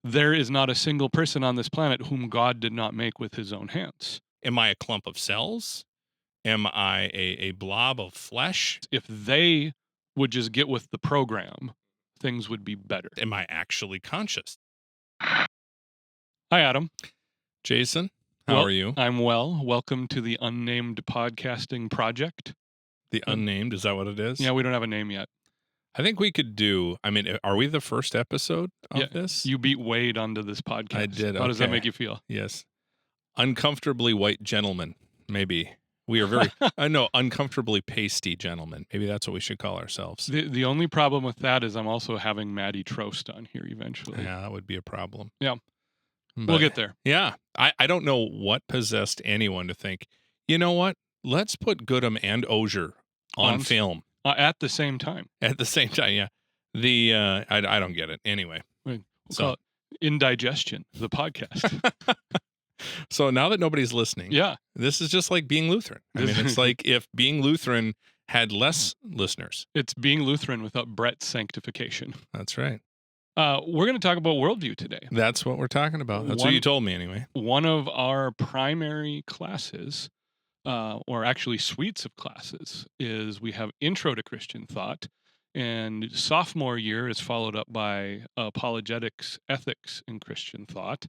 there is not a single person on this planet whom God did not make with his own hands. Am I a clump of cells? Am I a blob of flesh? If they would just get with the program, things would be better. Am I actually conscious? Hi, Adam. Jason, how are you? I'm well. Welcome to the Unnamed Podcasting Project. The Unnamed, is that what it is? Yeah, we don't have a name yet. I think we could do, are we the first episode of this? You beat Wade onto this podcast. I did. How does that okay. make you feel? Yes. Uncomfortably white gentlemen, maybe. We are very, uncomfortably pasty gentlemen. Maybe that's what we should call ourselves. The only problem with that is I'm also having Maddie Trost on here eventually. Yeah, that would be a problem. Yeah. But, we'll get there. Yeah. I don't know what possessed anyone to think, you know what? Let's put Gudim and Osier on film. At the same time. At the same time, yeah. I don't get it. Anyway. We'll call it Indigestion, the podcast. So now that nobody's listening, yeah, this is just like being Lutheran. I mean, it's like if being Lutheran had less listeners. It's being Lutheran without Brett's sanctification. That's right. We're going to talk about worldview today. That's what we're talking about. That's what you told me anyway. One of our primary classes, or actually suites of classes, is we have Intro to Christian Thought, and sophomore year is followed up by Apologetics, Ethics in Christian Thought.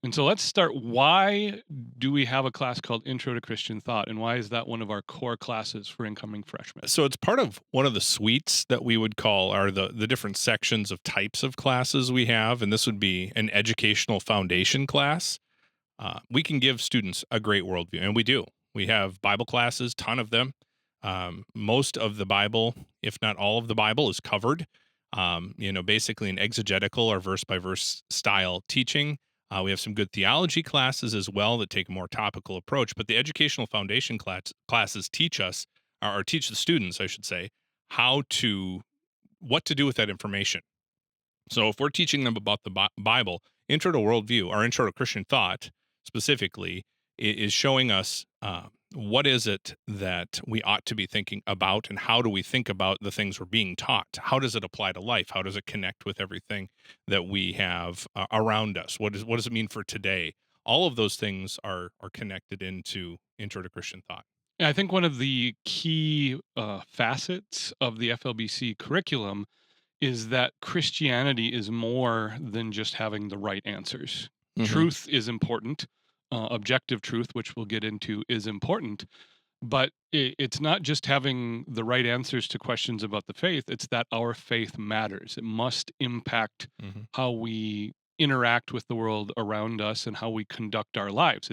And so let's start. Why do we have a class called Intro to Christian Thought, and why is that one of our core classes for incoming freshmen? So it's part of one of the suites that we would call are the different sections of types of classes we have, and this would be an educational foundation class. We can give students a great worldview, and we do. We have Bible classes, ton of them. Most of the Bible, if not all of the Bible, is covered. Basically an exegetical or verse-by-verse style teaching. We have some good theology classes as well that take a more topical approach, but the educational foundation classes teach us, or teach the students, I should say, what to do with that information. So if we're teaching them about the Bible, Intro to Worldview, or Intro to Christian Thought specifically, is showing us what is it that we ought to be thinking about, and how do we think about the things we're being taught? How does it apply to life? How does it connect with everything that we have around us? What does it mean for today? All of those things are connected into Intro to Christian Thought. I think one of the key facets of the FLBC curriculum is that Christianity is more than just having the right answers. Mm-hmm. Truth is important. Objective truth, which we'll get into, is important, but it's not just having the right answers to questions about the faith. It's that our faith matters. It must impact how we interact with the world around us and how we conduct our lives.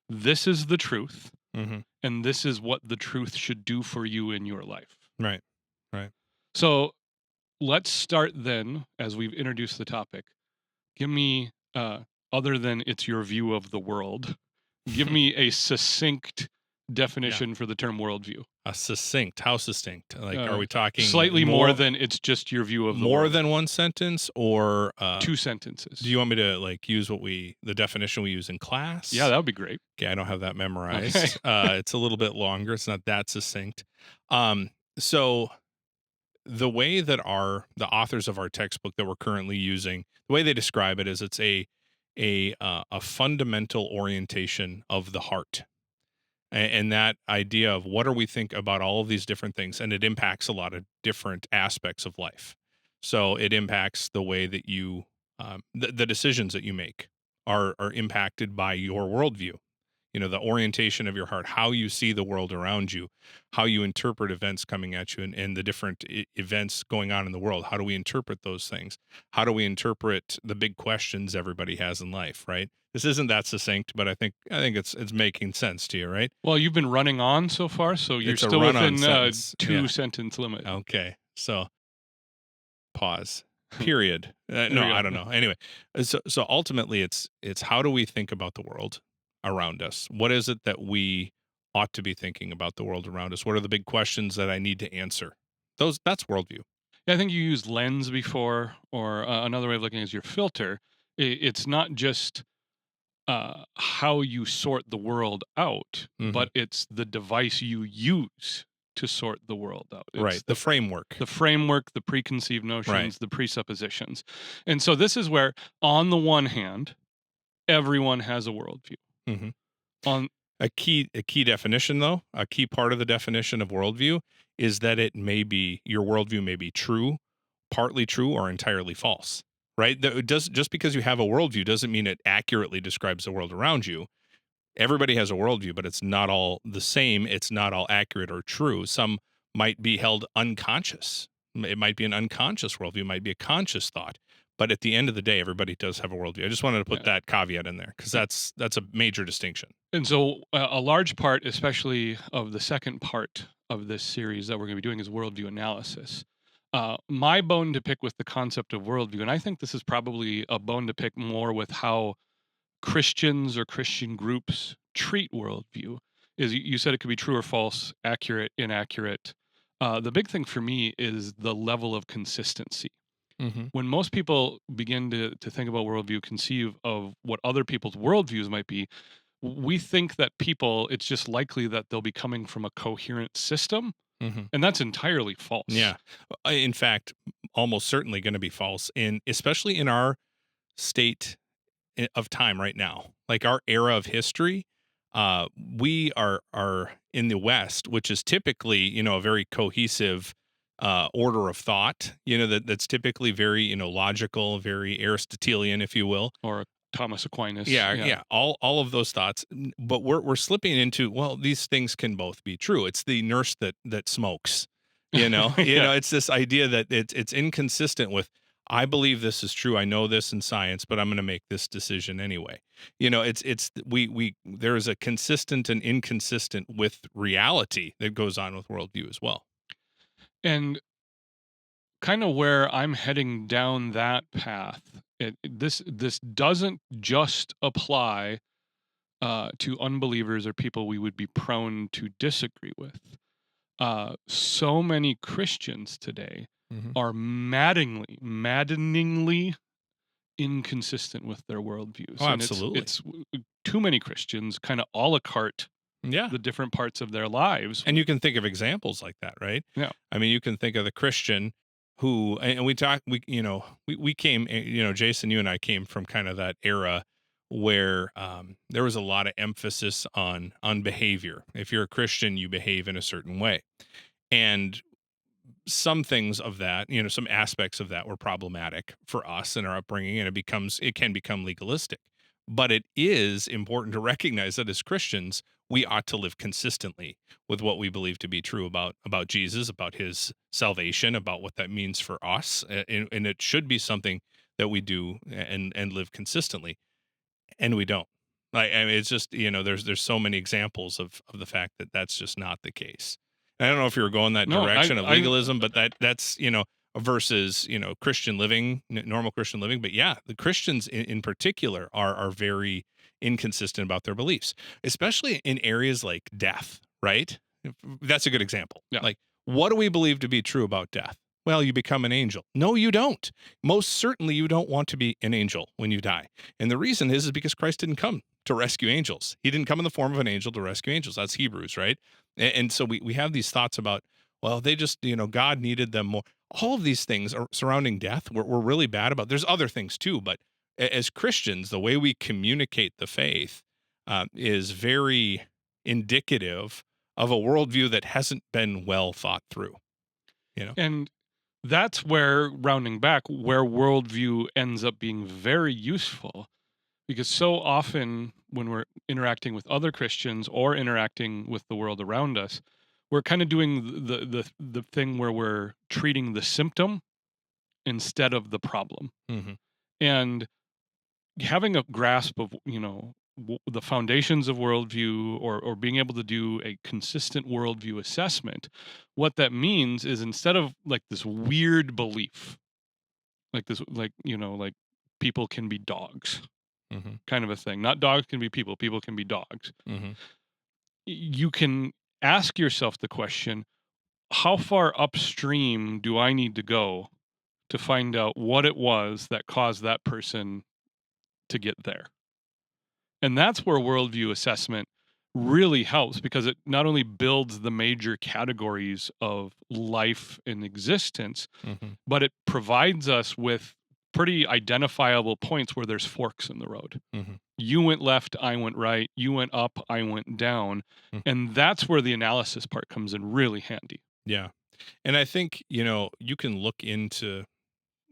This is the truth, and this is what the truth should do for you in your life. Right. So let's start then, as we've introduced the topic. Give me other than it's your view of the world, give me a succinct definition for the term worldview. A succinct? How succinct? Like, are we talking slightly more than it's just your view of the world? More than one sentence, or 2 sentences? Do you want me to use the definition we use in class? Yeah, that would be great. Okay, I don't have that memorized. Okay. It's a little bit longer. It's not that succinct. So the way that the authors of our textbook that we're currently using, the way they describe it is it's a fundamental orientation of the heart, and that idea of what do we think about all of these different things, and it impacts a lot of different aspects of life. So it impacts the way that you the decisions that you make are impacted by your worldview. The orientation of your heart, how you see the world around you, how you interpret events coming at you, and the different events going on in the world. How do we interpret those things? How do we interpret the big questions everybody has in life, right? This isn't that succinct, but I think it's making sense to you, right? Well, you've been running on so far, so you're still within 2-sentence limit. Okay, so pause. Period. No, I don't know. Anyway, so ultimately, it's how do we think about the world around us? What is it that we ought to be thinking about the world around us? What are the big questions that I need to answer? That's worldview. Yeah, I think you used lens before, or another way of looking is your filter. It's not just how you sort the world out, but it's the device you use to sort the world out. Right. It's The framework. the framework, the preconceived notions, the presuppositions. And so this is where, on the one hand, everyone has a worldview. Mm-hmm. On A key definition, though, a key part of the definition of worldview is that your worldview may be true, partly true, or entirely false. Right? Just because you have a worldview doesn't mean it accurately describes the world around you. Everybody has a worldview, but it's not all the same. It's not all accurate or true. Some might be held unconscious. It might be an unconscious worldview. It might be a conscious thought. But at the end of the day, everybody does have a worldview. I just wanted to put that caveat in there because that's a major distinction. And so a large part, especially of the second part of this series that we're going to be doing, is worldview analysis. My bone to pick with the concept of worldview, and I think this is probably a bone to pick more with how Christians or Christian groups treat worldview, is you said it could be true or false, accurate, inaccurate. The big thing for me is the level of consistency. Mm-hmm. When most people begin to think about worldview, conceive of what other people's worldviews might be, we think that it's just likely that they'll be coming from a coherent system. Mm-hmm. And that's entirely false. Yeah. In fact, almost certainly going to be false, especially in our state of time right now, like our era of history. We are in the West, which is typically, a very cohesive order of thought, that's typically very, logical, very Aristotelian, if you will. Or Thomas Aquinas. Yeah. All of those thoughts. But we're slipping into, well, these things can both be true. It's the nurse that smokes, it's this idea that it's inconsistent with, I believe this is true. I know this in science, but I'm going to make this decision anyway. There is a consistent and inconsistent with reality that goes on with worldview as well. And kind of where I'm heading down that path, this doesn't just apply to unbelievers or people we would be prone to disagree with. So many Christians today are maddeningly inconsistent with their worldviews. Oh, absolutely. And it's too many Christians kind of a la carte the different parts of their lives. And you can think of examples like that, right? Yeah. I mean, you can think of the Christian who, and we came, Jason, you and I came from kind of that era where there was a lot of emphasis on behavior. If you're a Christian, you behave in a certain way. And some things of that, some aspects of that were problematic for us in our upbringing, and it can become legalistic. But it is important to recognize that as Christians, we ought to live consistently with what we believe to be true about Jesus, about his salvation, about what that means for us. And it should be something that we do and live consistently. And we don't. I mean, it's just, there's so many examples of the fact that that's just not the case. I don't know if you were going that direction of legalism, but that's, versus, Christian living, normal Christian living. But yeah, the Christians in particular are very inconsistent about their beliefs, especially in areas like death, right? That's a good example. Yeah. Like, what do we believe to be true about death? Well, you become an angel. No, you don't. Most certainly you don't want to be an angel when you die. And the reason is because Christ didn't come to rescue angels. He didn't come in the form of an angel to rescue angels. That's Hebrews, right? And so we have these thoughts about, well, they just, God needed them more. All of these things surrounding death we're really bad about. There's other things too, but as Christians, the way we communicate the faith is very indicative of a worldview that hasn't been well thought through. And that's where, rounding back, where worldview ends up being very useful, because so often when we're interacting with other Christians or interacting with the world around us, we're kind of doing the thing where we're treating the symptom instead of the problem. Mm-hmm. And having a grasp of, the foundations of worldview, or being able to do a consistent worldview assessment, what that means is, instead of like this weird belief, like people can be dogs, kind of a thing. Not dogs can be people can be dogs. You can ask yourself the question, how far upstream do I need to go to find out what it was that caused that person to get there? And that's where worldview assessment really helps because it not only builds the major categories of life and existence, Mhm. but it provides us with pretty identifiable points where there's forks in the road. Mhm. You went left, I went right, you went up, I went down. Mm. And that's where the analysis part comes in really handy. Yeah. And I think, you can look into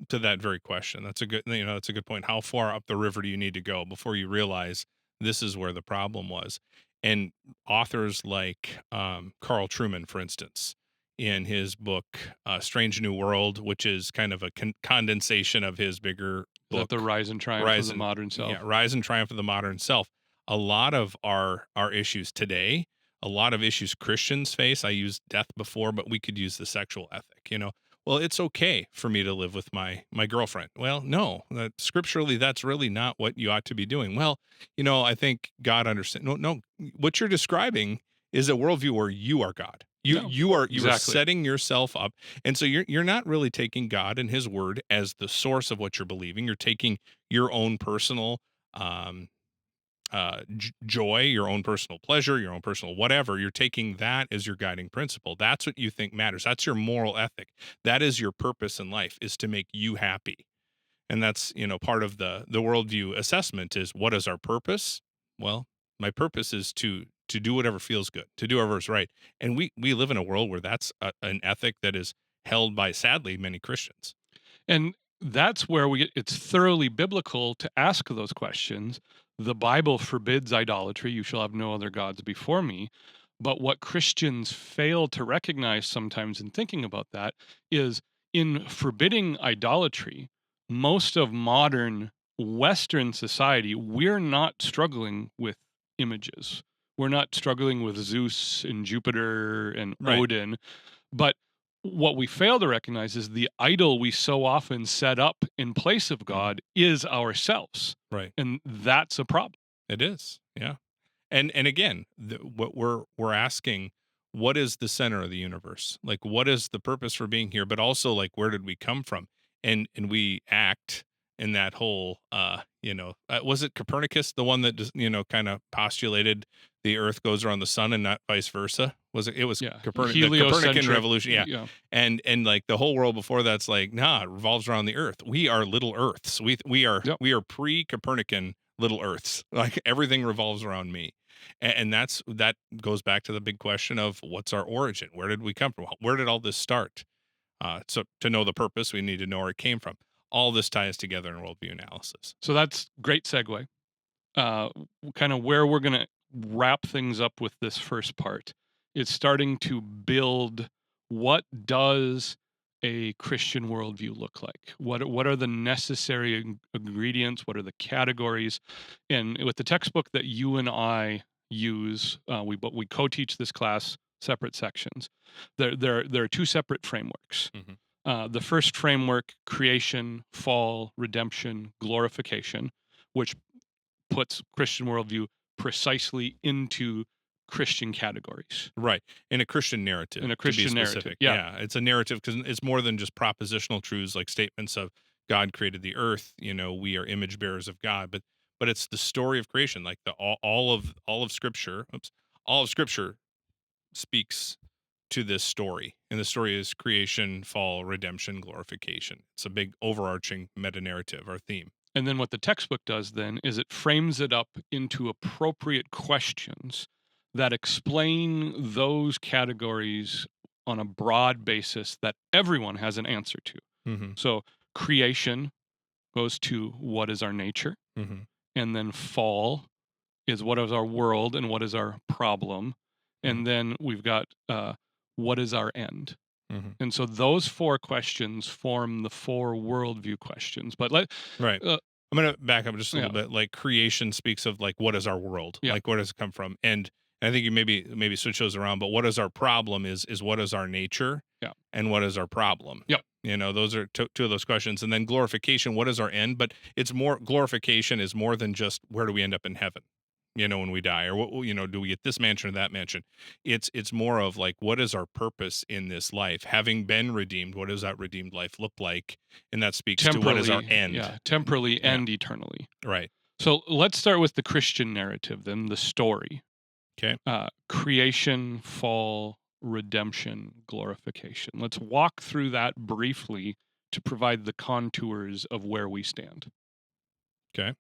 that very question. That's a good point. How far up the river do you need to go before you realize this is where the problem was? And authors like Carl Truman, for instance, in his book Strange New World, which is kind of a condensation of his bigger Is that the book, rise and triumph of the modern self? Rise and Triumph of the Modern Self. A lot of our issues today, a lot of issues Christians face. I used death before, but we could use the sexual ethic. Well, it's okay for me to live with my girlfriend. Well, no, scripturally, that's really not what you ought to be doing. Well, I think God understands. No, no, what you're describing is a worldview where you are God. You No, you are exactly. setting yourself up, and so you're not really taking God and His Word as the source of what you're believing. You're taking your own personal um, joy, your own personal pleasure, your own personal whatever. You're taking that as your guiding principle. That's what you think matters. That's your moral ethic. That is your purpose in life, is to make you happy. And that's, part of the worldview assessment is, what is our purpose? Well, my purpose is to do whatever feels good, to do whatever is right. And we live in a world where that's an ethic that is held by, sadly, many Christians. And that's where it's thoroughly biblical to ask those questions. The Bible forbids idolatry. You shall have no other gods before me. But what Christians fail to recognize sometimes in thinking about that is, in forbidding idolatry, most of modern Western society, we're not struggling with images. We're not struggling with Zeus and Jupiter and Right. Odin. But what we fail to recognize is the idol we so often set up in place of God is ourselves. Right. And that's a problem. It is. Yeah. And again, what we're asking, what is the center of the universe? Like, what is the purpose for being here? But also, like, where did we come from? And we act in that whole, was it Copernicus, the one that just, kind of postulated the Earth goes around the sun and not vice versa? Was it? It was Yeah. The Copernican Heliocentric. revolution. Yeah. Yeah. And like the whole world before that's like, nah, it revolves around the Earth. We are little Earths. Yep. We are pre-Copernican little Earths. Like, everything revolves around me. And that goes back to the big question of, what's our origin? Where did we come from? Where did all this start? So to know the purpose, we need to know where it came from. All this ties together in worldview analysis. So that's great segue. Kind of where we're going to wrap things up with this first part. It's starting to build, what does a Christian worldview look like? What are the necessary ingredients? What are the categories? And with the textbook that you and I use, we co-teach this class, separate sections. There are two separate frameworks. The first framework, creation, fall, redemption, glorification, which puts Christian worldview precisely into Christian categories. Right. In a Christian narrative. In a Christian narrative. Yeah. It's a narrative because it's more than just propositional truths, like statements of God created the earth. We are image bearers of God, but it's the story of creation. Like all of Scripture. All of Scripture speaks to this story, and the story is creation, fall, redemption, glorification. It's a big overarching meta narrative, our theme. And then what the textbook does then is it frames it up into appropriate questions that explain those categories on a broad basis that everyone has an answer to. Mm-hmm. So creation goes to, what is our nature? Mm-hmm. And then fall is, what is our world and what is our problem? And then we've got what is our end? And so those four questions form the four worldview questions. But right. I'm going to back up just a little bit. Like, creation speaks of, like, what is our world? Yeah. Like, where does it come from? And I think you maybe switch those around. But what is our problem is what is our nature? Yeah. And what is our problem? Yep. Those are two of those questions. And then glorification, what is our end? But it's more, glorification is more than just, where do we end up in heaven? When we die, or what, do we get this mansion or that mansion? It's more of, like, what is our purpose in this life? Having been redeemed, what does that redeemed life look like? And that speaks to what is our end. Yeah, temporally and eternally. Right. So let's start with the Christian narrative, then, the story. Okay. Creation, fall, redemption, glorification. Let's walk through that briefly to provide the contours of where we stand. Okay.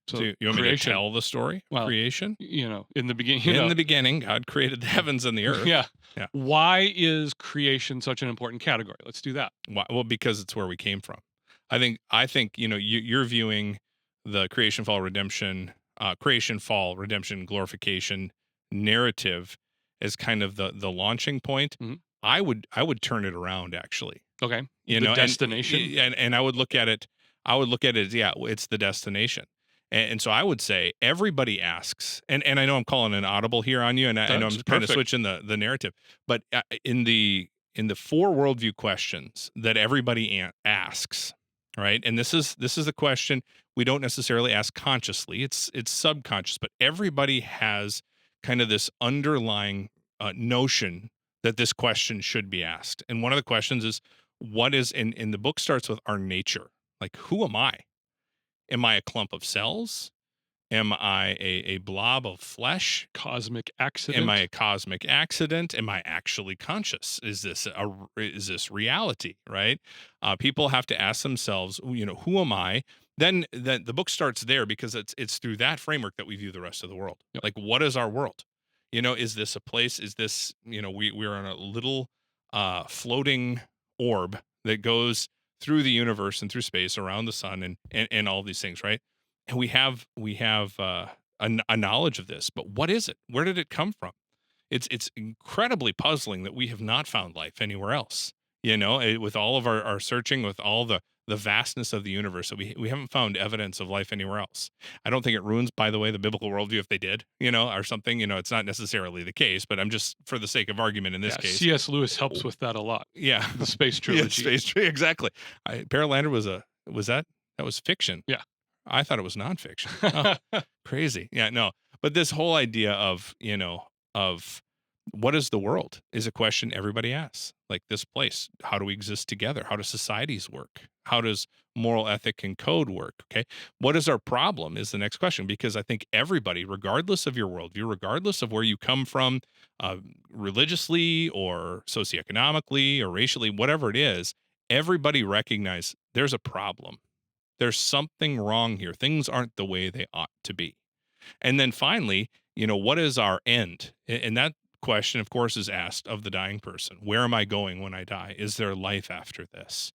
So So you want me to creation, tell the story of well, creation? in the beginning, In the beginning, God created the heavens and the earth. yeah. Yeah. Why is creation such an important category? Let's do that. Why? Well, because it's where we came from. I think you're viewing the creation, fall, redemption, glorification narrative as kind of the launching point. Mhm. I would turn it around, actually. Okay. You The know, destination. and I would look at it. I would look at it as, yeah, it's the destination. And so I would say everybody asks, and I know I'm calling an audible here on you, and I know I'm That's kind of perfect. switching the narrative, but in the four worldview questions that everybody asks, right? And this is the question we don't necessarily ask consciously; it's subconscious, but everybody has kind of this underlying notion that this question should be asked. And one of the questions is, what is, in the book starts with our nature, like, who am I? Am I a clump of cells? Am I a blob of flesh? Cosmic Am accident. I a cosmic accident? Am I actually conscious? Is this reality? Right? People have to ask themselves, who am I? Then the book starts there, because it's through that framework that we view the rest of the world. Yep. Like, what is our world? Is this a place? Is this, we're on a little floating orb that goes through the universe and through space around the sun, and all these things, right? And we have a knowledge of this, but what is it? Where did it come from? It's incredibly puzzling that we have not found life anywhere else. With all of our searching, with all the vastness of the universe, that we haven't found evidence of life anywhere else. I don't think it ruins, by the way, the biblical worldview if they did, or something. It's not necessarily the case, but I'm just, for the sake of argument in this case. C.S. Lewis helps with that a lot. Yeah, The space trilogy. exactly. Paralander that was fiction. Yeah. I thought it was nonfiction. Oh, crazy. Yeah, no. But this whole idea of, of what is the world is a question everybody asks. Like, this place, how do we exist together? How do societies work? How does moral ethic and code work? Okay. What is our problem is the next question, because I think everybody, regardless of your worldview, regardless of where you come from, religiously or socioeconomically or racially, whatever it is, everybody recognizes there's a problem. There's something wrong here. Things aren't the way they ought to be. And then finally, what is our end? And that question, of course, is asked of the dying person. Where am I going when I die? Is there life after this?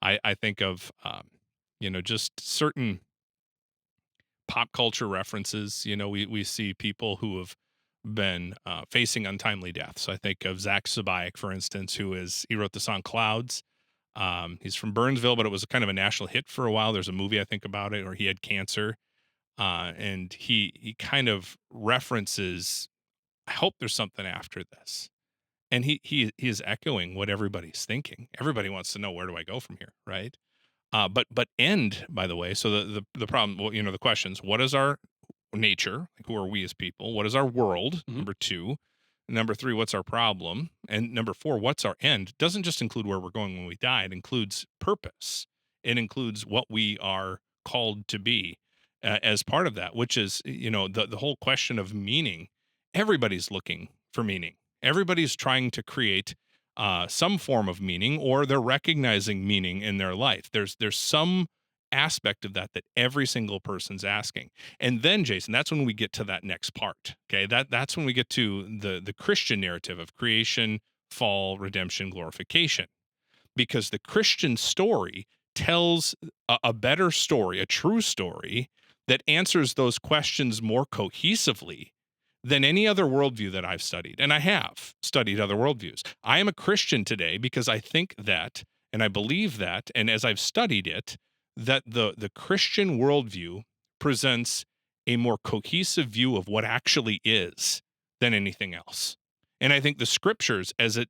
I think of, just certain pop culture references. We see people who have been facing untimely deaths. I think of Zach Sabayek, for instance, he wrote the song Clouds. He's from Burnsville, but it was kind of a national hit for a while. There's a movie, I think, about it, or he had cancer. And he kind of references, I hope there's something after this. And he is echoing what everybody's thinking. Everybody wants to know, where do I go from here, right? But end, by the way. So the problem, well, the questions: what is our nature? Like, who are we as people? What is our world? Mhm. Number 2. Number 3, what's our problem? And number 4, what's our end? Doesn't just include where we're going when we die. It includes purpose. It includes what we are called to be as part of that, which is, the whole question of meaning. Everybody's looking for meaning. Everybody's trying to create some form of meaning, or they're recognizing meaning in their life. There's some aspect of that every single person's asking. And then, Jason, that's when we get to that next part. Okay, that's when we get to the Christian narrative of creation, fall, redemption, glorification. Because the Christian story tells a better story, a true story that answers those questions more cohesively than any other worldview that I've studied. And I have studied other worldviews. I am a Christian today because I think that, and I believe that, and as I've studied it, that the Christian worldview presents a more cohesive view of what actually is than anything else. And I think the scriptures, as it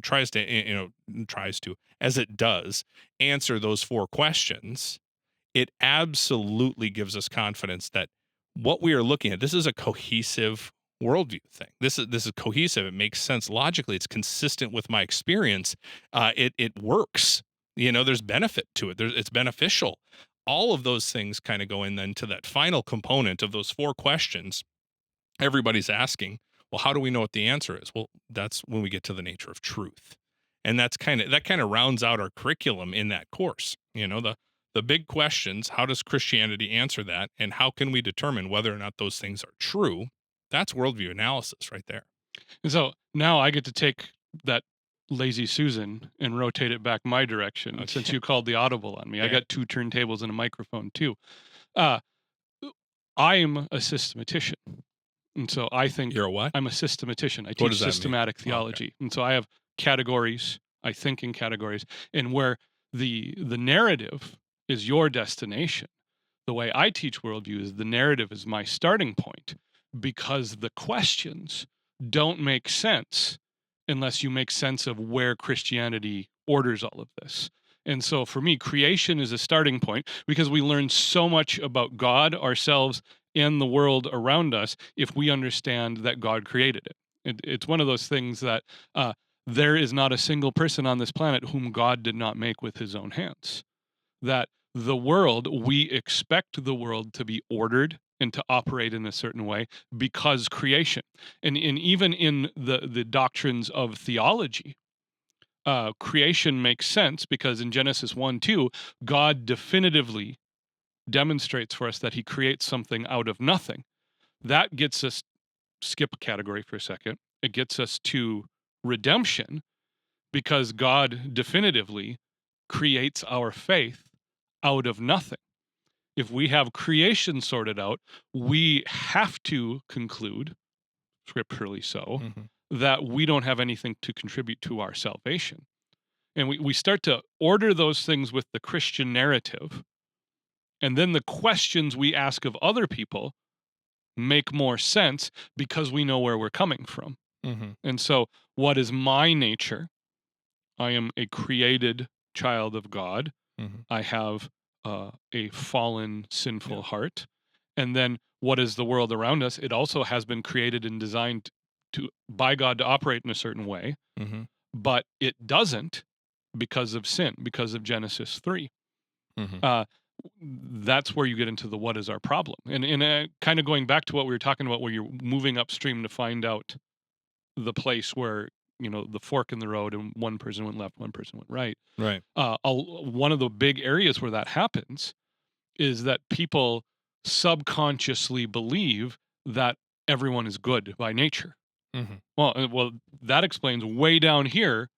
tries to, as it does answer those 4 questions, it absolutely gives us confidence that what we are looking at, this is a cohesive worldview thing. This is cohesive. It makes sense logically. It's consistent with my experience. It works. There's benefit to it. It's beneficial. All of those things kind of go in then to that final component of those 4 questions everybody's asking. Well, how do we know what the answer is? Well, that's when we get to the nature of truth. And that kind of rounds out our curriculum in that course. The big questions, how does Christianity answer that? And how can we determine whether or not those things are true? That's worldview analysis right there. And so now I get to take that lazy Susan and rotate it back my direction, since you called the audible on me. I got 2 turntables and a microphone too. I'm a systematician. And so I think You're a what? I'm a systematician. I What teach does that mean? systematic theology. And so I have categories. I think in categories, and where the narrative is your destination. The way I teach worldview is the narrative is my starting point, because the questions don't make sense unless you make sense of where Christianity orders all of this. And so for me, creation is a starting point, because we learn so much about God, ourselves, and the world around us if we understand that God created it. It's one of those things that there is not a single person on this planet whom God did not make with his own hands. That the world, we expect the world to be ordered and to operate in a certain way because creation. And even in the doctrines of theology, creation makes sense, because in Genesis 1-2, God definitively demonstrates for us that he creates something out of nothing. That gets us, skip a category for a second, it gets us to redemption, because God definitively creates our faith out of nothing. If we have creation sorted out, we have to conclude, scripturally so, that we don't have anything to contribute to our salvation. And we start to order those things with the Christian narrative. And then the questions we ask of other people make more sense because we know where we're coming from. And so, what is my nature? I am a created child of God. I have a fallen, sinful heart. And then, what is the world around us? It also has been created and designed by God to operate in a certain way, but it doesn't because of sin, because of Genesis 3. That's where you get into the what is our problem. And kind of going back to what we were talking about, where you're moving upstream to find out the place where, the fork in the road, and one person went left, one person went right. Right. One of the big areas where that happens is that people subconsciously believe that everyone is good by nature. Well, that explains way down here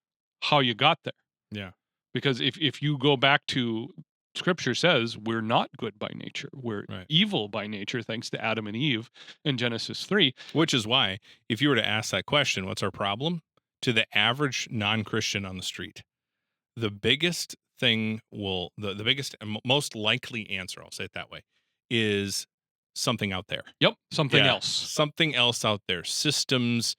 how you got there. Yeah. Because if you go back to Scripture says we're not good by nature. We're evil by nature, thanks to Adam and Eve in Genesis 3. Which is why, if you were to ask that question, what's our problem? To the average non-Christian on the street, the biggest thing the biggest and most likely answer, I'll say it that way, is something out there. Yep, something else. Something else out there. Systems,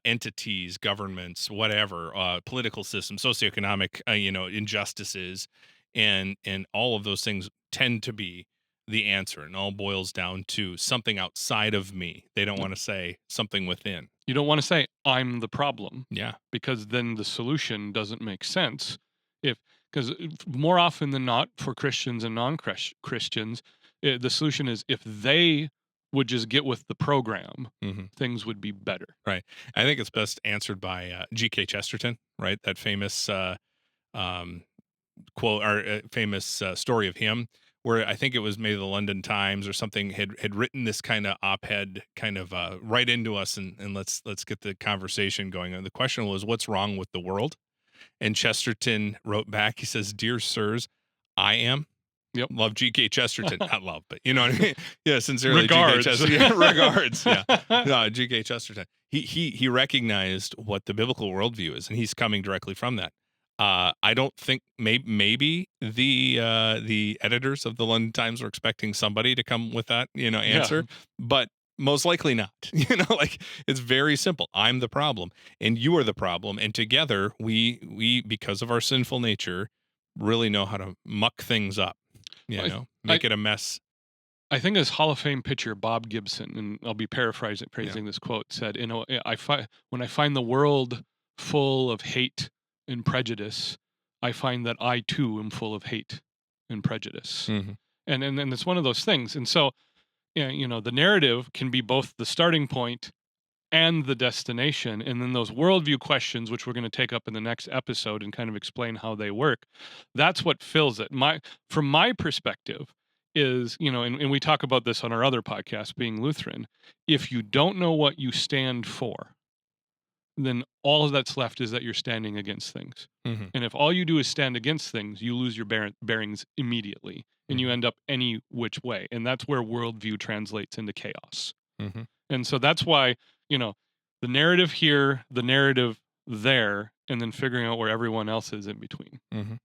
entities, governments, whatever, political systems, socioeconomic, injustices, and all of those things tend to be the answer, and all boils down to something outside of me. They don't want to say something within. You don't want to say I'm the problem. Yeah. Because then the solution doesn't make sense. Because more often than not, for Christians and non-Christians, the solution is if they would just get with the program, things would be better. Right. I think it's best answered by G.K. Chesterton, right? That famous quote, or famous story of him, where I think it was maybe the London Times or something had written this kind of op-ed, kind of right into us, and let's get the conversation going. And the question was, what's wrong with the world? And Chesterton wrote back, he says, "Dear sirs, I am." Yep. Love G.K. Chesterton. Not love, but you know what I mean? Yeah, sincerely, Regards. G.K. Chesterton. Yeah, regards. Yeah. No, G.K. Chesterton. He recognized what the biblical worldview is, and he's coming directly from that. I don't think maybe the editors of the London Times were expecting somebody to come with that, answer, but most likely not. Like, it's very simple. I'm the problem, and you are the problem, and together we because of our sinful nature really know how to muck things up. Make it a mess. I think as Hall of Fame pitcher Bob Gibson, and I'll be paraphrasing this quote, said, when I find the world full of hate and prejudice, I find that I too am full of hate and prejudice. And it's one of those things. And so, the narrative can be both the starting point and the destination. And then those worldview questions, which we're going to take up in the next episode and kind of explain how they work, that's what fills it. From my perspective is, and we talk about this on our other podcast, Being Lutheran, if you don't know what you stand for, then all that's left is that you're standing against things. Mm-hmm. And if all you do is stand against things, you lose your bearings immediately, and you end up any which way. And that's where worldview translates into chaos. Mm-hmm. And so that's why, the narrative here, the narrative there, and then figuring out where everyone else is in between. Mm-hmm.